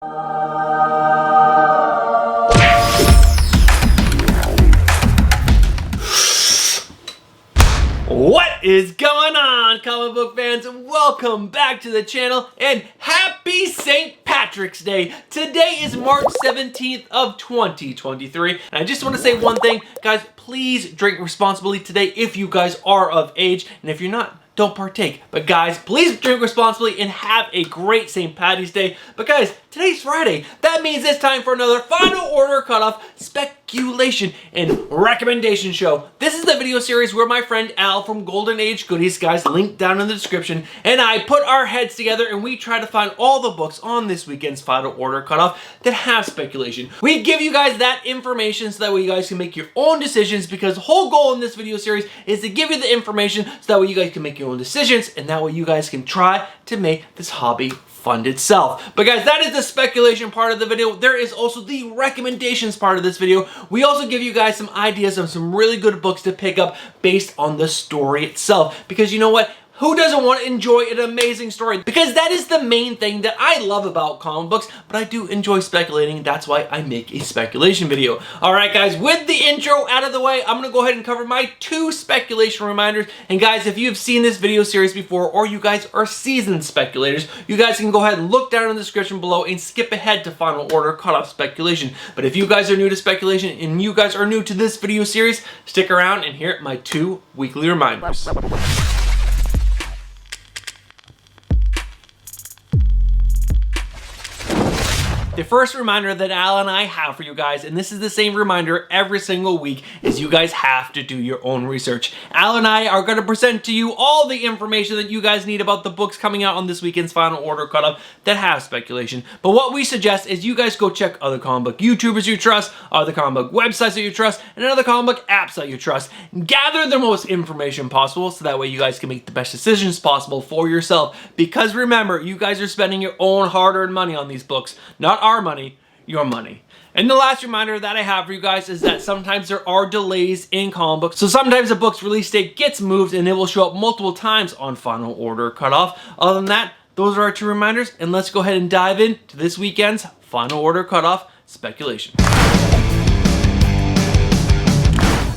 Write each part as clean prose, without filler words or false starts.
What is going on, comic book fans? Welcome back to the channel and happy St. Patrick's Day. Today is March 17th of 2023. And I just want to say one thing, guys, please drink responsibly today if you guys are of age. And if you're not, don't partake. But guys, please drink responsibly and have a great St. Patty's Day. But guys, today's Friday. That means it's time for another final order cutoff, speculation, and recommendation show. This is the video series where my friend Al from Golden Age Goodies, guys, linked down in the description, and I put our heads together and we try to find all the books on this weekend's final order cutoff that have speculation. We give you guys that information so that way you guys can make your own decisions, because the whole goal in this video series is to give you the information so that way you guys can make your own decisions, and that way you guys can try to make this hobby fund itself. But guys, that is the speculation part of the video. There is also the recommendations part of this video. We also give you guys some ideas of some really good books to pick up based on the story itself, because you know what? Who doesn't want to enjoy an amazing story? Because that is the main thing that I love about comic books, but I do enjoy speculating. That's why I make a speculation video. All right, guys, with the intro out of the way, I'm going to go ahead and cover my 2 speculation reminders. And guys, if you've seen this video series before, or you guys are seasoned speculators, you guys can go ahead and look down in the description below and skip ahead to final order cutoff speculation. But if you guys are new to speculation and you guys are new to this video series, stick around and hear my 2 weekly reminders. The first reminder that Al and I have for you guys, and this is the same reminder every single week, is you guys have to do your own research. Al and I are going to present to you all the information that you guys need about the books coming out on this weekend's final order cutoff that have speculation. But what we suggest is you guys go check other comic book YouTubers you trust, other comic book websites that you trust, and other comic book apps that you trust. Gather the most information possible so that way you guys can make the best decisions possible for yourself. Because remember, you guys are spending your own hard-earned money on these books, not our money, your money. And the last reminder that I have for you guys is that sometimes there are delays in comic books. So sometimes a book's release date gets moved and it will show up multiple times on final order cutoff. Other than that, those are our 2 reminders, and let's go ahead and dive into this weekend's final order cutoff speculation.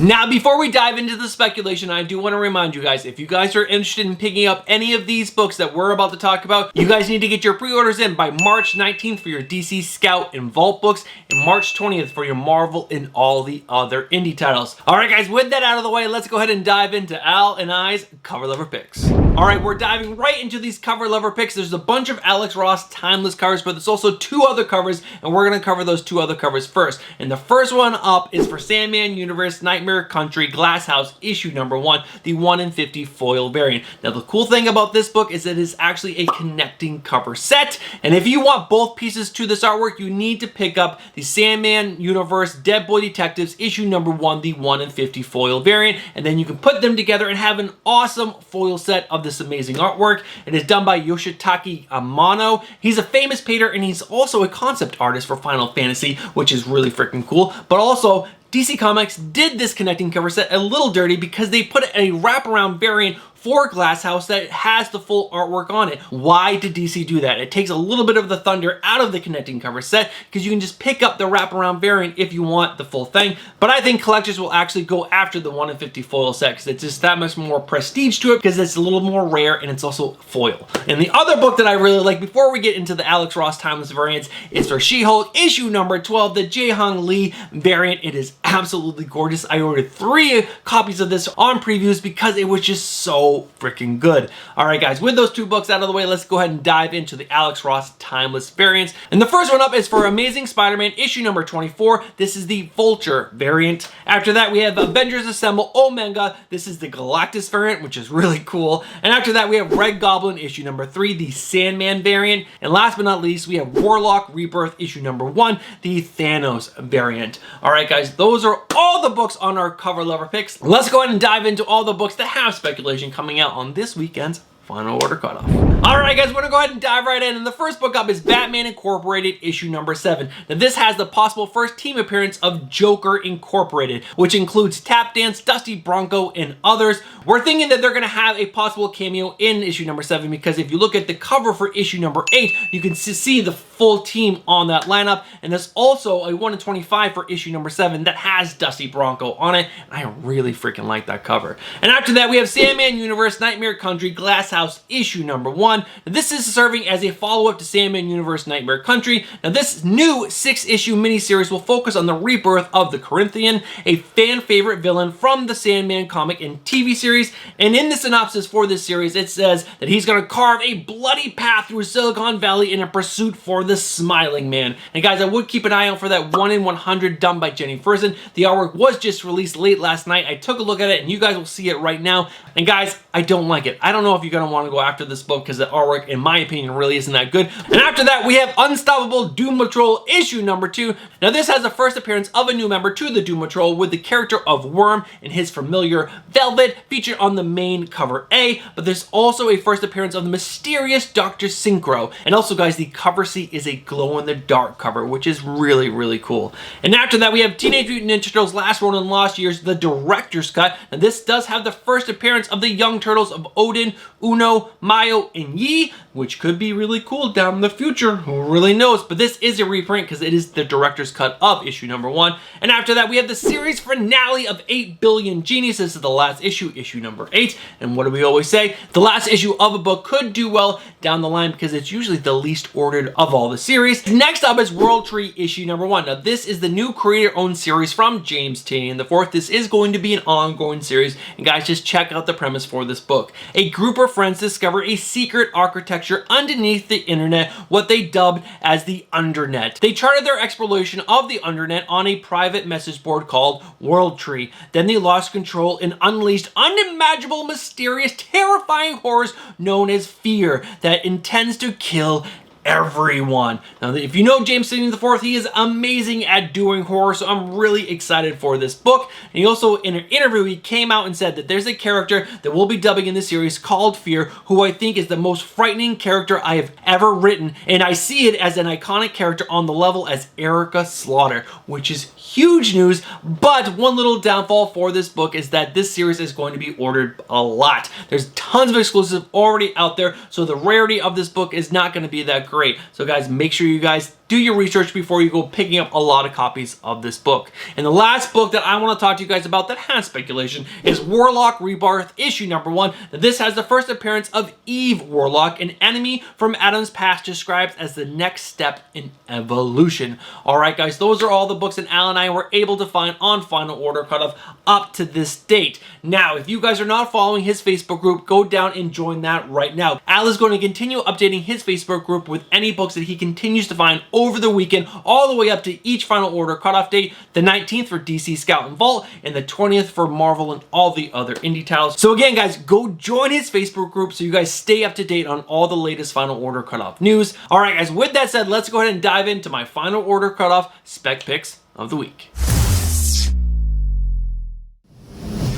Now, before we dive into the speculation, I do want to remind you guys, if you guys are interested in picking up any of these books that we're about to talk about, you guys need to get your pre-orders in by March 19th for your DC Scout and Vault books, and March 20th for your Marvel and all the other indie titles. All right, guys, with that out of the way, let's go ahead and dive into Al and I's cover lever picks. All right, we're diving right into these cover lever picks. There's a bunch of Alex Ross timeless covers, but there's also 2 other covers, and we're going to cover those 2 other covers first. And the first one up is for Sandman Universe Nightmare Country Glass House issue number 1, the 1 in 50 foil variant. Now, the cool thing about this book is that it is actually a connecting cover set, and if you want both pieces to this artwork, you need to pick up the Sandman Universe Dead Boy Detectives issue number 1, the 1 in 50 foil variant, and then you can put them together and have an awesome foil set of this amazing artwork. It is done by Yoshitaka Amano. He's a famous painter, and he's also a concept artist for Final Fantasy, which is really freaking cool. But also, DC Comics did this connecting cover set a little dirty because they put a wraparound variant for Glass House that has the full artwork on it. Why did DC do that? It takes a little bit of the thunder out of the connecting cover set because you can just pick up the wraparound variant if you want the full thing. But I think collectors will actually go after the 1 in 50 foil set because it's just that much more prestige to it, because it's a little more rare and it's also foil. And the other book that I really like, before we get into the Alex Ross timeless variants, is for She-Hulk issue number 12, the Jae-Hong Lee variant. It is absolutely gorgeous. I ordered 3 copies of this on previews because it was just so freaking good. All right, guys, with those 2 books out of the way, let's go ahead and dive into the Alex Ross timeless variants. And the first one up is for Amazing Spider-Man issue number 24. This is the Vulture variant. After that, we have Avengers Assemble Omega. This is the Galactus variant, which is really cool. And after that, we have Red Goblin issue number 3, the Sandman variant. And last but not least, we have Warlock Rebirth issue number 1, the Thanos variant. All right, guys, those are all the books on our cover lever picks. Let's go ahead and dive into all the books that have speculation coming out on this weekend's final order cutoff. Alright guys, we're going to go ahead and dive right in, and the first book up is Batman Incorporated issue number 7. Now this has the possible first team appearance of Joker Incorporated, which includes Tap Dance, Dusty Bronco, and others. We're thinking that they're going to have a possible cameo in issue number 7 because if you look at the cover for issue number 8, you can see the full team on that lineup, and there's also a 1 in 25 for issue number 7 that has Dusty Bronco on it, and I really freaking like that cover. And after that, we have Sandman Universe Nightmare Country Glass House issue number 1. Now, this is serving as a follow-up to Sandman Universe Nightmare Country. Now this new 6-issue miniseries will focus on the rebirth of the Corinthian, a fan-favorite villain from the Sandman comic and TV series, and in the synopsis for this series, it says that he's going to carve a bloody path through Silicon Valley in a pursuit for the Smiling Man. And guys, I would keep an eye out for that 1 in 100 done by Jenny Fersen. The artwork was just released late last night. I took a look at it, and you guys will see it right now. And guys, I don't like it. I don't know if you're going to want to go after this book because the artwork, in my opinion, really isn't that good. And after that, we have Unstoppable Doom Patrol issue number 2. Now this has the first appearance of a new member to the Doom Patrol with the character of Worm and his familiar Velvet featured on the main cover A, but there's also a first appearance of the mysterious Dr. Synchro. And also guys, the cover C is a glow-in-the-dark cover, which is really, really cool. And after that, we have Teenage Mutant Ninja Turtles Last Ronin Lost Years, the director's cut. And this does have the first appearance of the young turtles of Odin, Uno, Mayo, and Yi, which could be really cool down in the future. Who really knows? But this is a reprint because it is the director's cut of issue number 1. And after that, we have the series finale of 8 Billion Genies. This is the last issue, issue number 8. And what do we always say? The last issue of a book could do well down the line because it's usually the least ordered of all the series. Next up is World Tree issue number 1. Now this is the new creator-owned series from James Tynion IV. This is going to be an ongoing series, and guys, just check out the premise for this book. A group of friends discover a secret architecture underneath the internet, what they dubbed as the Undernet. They charted their exploration of the Undernet on a private message board called World Tree. Then they lost control and unleashed unimaginable, mysterious, terrifying horrors known as fear that intends to kill everyone. Now, if you know James Tynion IV, he is amazing at doing horror, so I'm really excited for this book. And he also, in an interview, he came out and said that there's a character that we'll be dubbing in this series called Fear, who I think is the most frightening character I have ever written, and I see it as an iconic character on the level as Erica Slaughter, which is huge news. But one little downfall for this book is that this series is going to be ordered a lot. There's tons of exclusives already out there, so the rarity of this book is not going to be that great. So guys, make sure you guys do your research before you go picking up a lot of copies of this book. And the last book that I want to talk to you guys about that has speculation is Warlock Rebirth issue number 1. Now, this has the first appearance of Eve Warlock, an enemy from Adam's past described as the next step in evolution. Alright guys, those are all the books that Al and I were able to find on Final Order Cutoff up to this date. Now, if you guys are not following his Facebook group, go down and join that right now. Al is going to continue updating his Facebook group with any books that he continues to find over the weekend, all the way up to each Final Order cutoff date, the 19th for DC Scout and Vault, and the 20th for Marvel and all the other indie titles. So again, guys, go join his Facebook group so you guys stay up to date on all the latest Final Order cutoff news. All right, guys, with that said, let's go ahead and dive into my Final Order cutoff spec picks of the week.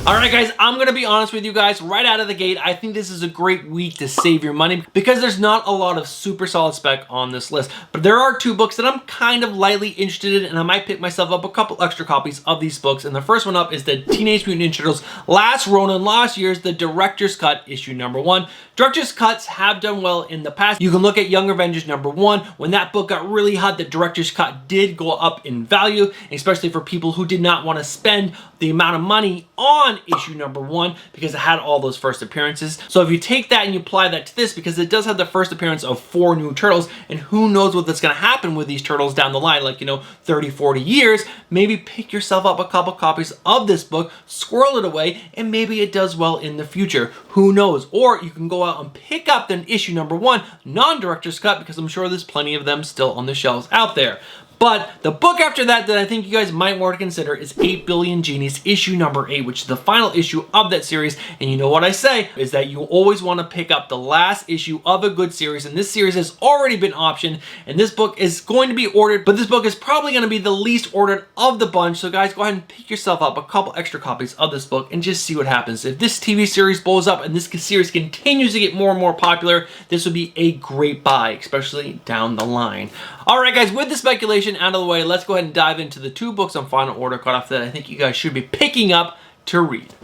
Alright guys, I'm going to be honest with you guys right out of the gate. I think this is a great week to save your money because there's not a lot of super solid spec on this list. But there are 2 books that I'm kind of lightly interested in, and I might pick myself up a couple extra copies of these books. And the first one up is the Teenage Mutant Ninja Turtles Last Ronin Lost Years, the director's cut, issue number 1. Director's cuts have done well in the past. You can look at Young Avengers number 1. When that book got really hot, the director's cut did go up in value, especially for people who did not want to spend the amount of money on issue number 1 because it had all those first appearances. So if you take that and you apply that to this, because it does have the first appearance of 4 new turtles, and who knows what's going to happen with these turtles down the line, like, you know, 30, 40 years, maybe pick yourself up a couple copies of this book, squirrel it away, and maybe it does well in the future. Who knows? Or you can go out and pick up then issue number 1, non-director's cut, because I'm sure there's plenty of them still on the shelves out there. But the book after that I think you guys might want to consider is 8 Billion Genies issue number 8, which is the final issue of that series. And you know what I say is that you always want to pick up the last issue of a good series, and this series has already been optioned, and this book is going to be ordered, but this book is probably going to be the least ordered of the bunch. So guys, go ahead and pick yourself up a couple extra copies of this book and just see what happens. If this TV series blows up and this series continues to get more and more popular, this would be a great buy, especially down the line. Alright guys, with the speculation out of the way, let's go ahead and dive into the 2 books on final order cutoff that I think you guys should be picking up to read.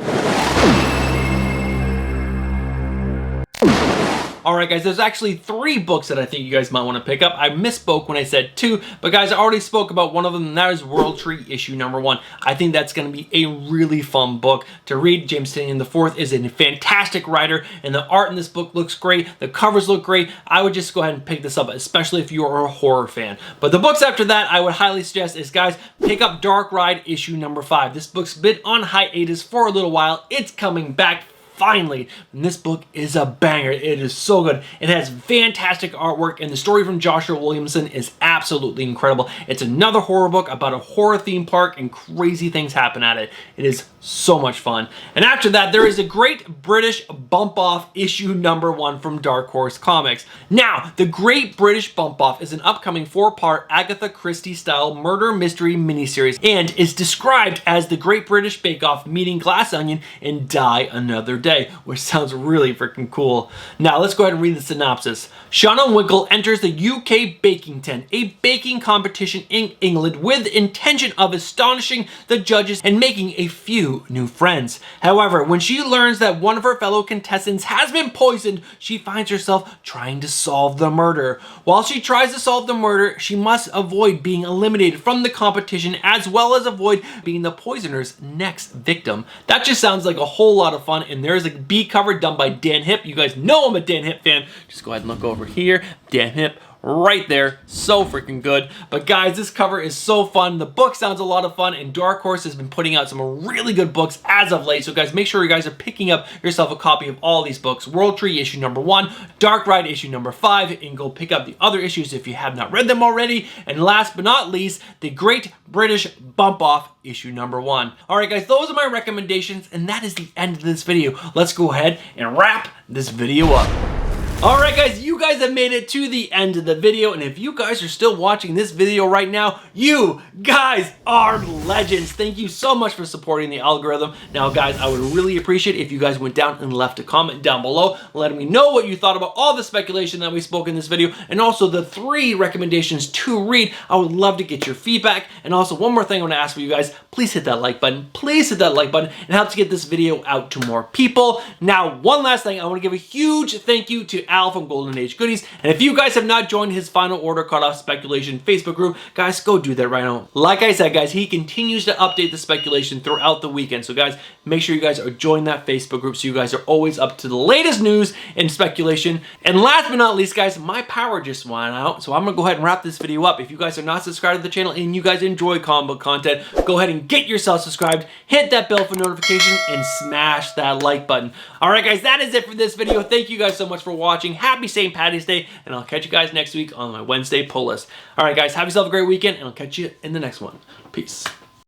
Alright guys, there's actually 3 books that I think you guys might want to pick up. I misspoke when I said 2, but guys, I already spoke about one of them, and that is World Tree issue number 1. I think that's going to be a really fun book to read. James Tynion IV is a fantastic writer, and the art in this book looks great. The covers look great. I would just go ahead and pick this up, especially if you are a horror fan. But the books after that I would highly suggest is, guys, pick up Dark Ride issue number 5. This book's been on hiatus for a little while. It's coming back finally, and this book is a banger. It is so good. It has fantastic artwork, and the story from Joshua Williamson is absolutely incredible. It's another horror book about a horror theme park, and crazy things happen at it. It is so much fun. And after that, there is a Great British Bump Off issue number 1 from Dark Horse Comics. Now, the Great British Bump Off is an upcoming 4-part Agatha Christie style murder mystery miniseries, and is described as the Great British Bake Off meeting Glass Onion and Die Another Day, which sounds really freaking cool. Now let's go ahead and read the synopsis. Shauna Winkle enters the UK Baking Tent, a baking competition in England, with the intention of astonishing the judges and making a few new friends. However, when she learns that one of her fellow contestants has been poisoned, she finds herself trying to solve the murder. While she tries to solve the murder, she must avoid being eliminated from the competition, as well as avoid being the poisoner's next victim. That just sounds like a whole lot of fun, and there's a B cover done by Dan Hipp. You guys know I'm a Dan Hipp fan. Just go ahead and look over here. Dan Hipp right there. So freaking good. But guys, this cover is so fun. The book sounds a lot of fun, and Dark Horse has been putting out some really good books as of late. So guys, make sure you guys are picking up yourself a copy of all these books. World Tree issue number 1, Dark Ride issue number 5, and go pick up the other issues if you have not read them already. And last but not least, the Great British Bump Off issue number 1. Alright guys, those are my recommendations, and that is the end of this video. Let's go ahead and wrap this video up. Alright guys, you guys have made it to the end of the video, and if you guys are still watching this video right now, you guys are legends. Thank you so much for supporting the algorithm. Now guys, I would really appreciate if you guys went down and left a comment down below, letting me know what you thought about all the speculation that we spoke in this video, and also the 3 recommendations to read. I would love to get your feedback. And also, one more thing I want to ask for you guys, please hit that like button. Please hit that like button. It helps get this video out to more people. Now, one last thing, I want to give a huge thank you to Al from Golden Age Goodies, and if you guys have not joined his final order cutoff speculation Facebook group, guys, go do that right now. Like I said, guys, he continues to update the speculation throughout the weekend, so guys, make sure you guys are joining that Facebook group so you guys are always up to the latest news and speculation. And last but not least, guys, my power just went out, so I'm gonna go ahead and wrap this video up. If you guys are not subscribed to the channel and you guys enjoy comic book content, go ahead and get yourself subscribed, hit that bell for notification, and smash that like button. Alright guys, that is it for this video. Thank you guys so much for watching. Happy St. Paddy's Day, and I'll catch you guys next week on my Wednesday pull list. Alright guys, have yourself a great weekend, and I'll catch you in the next one. Peace.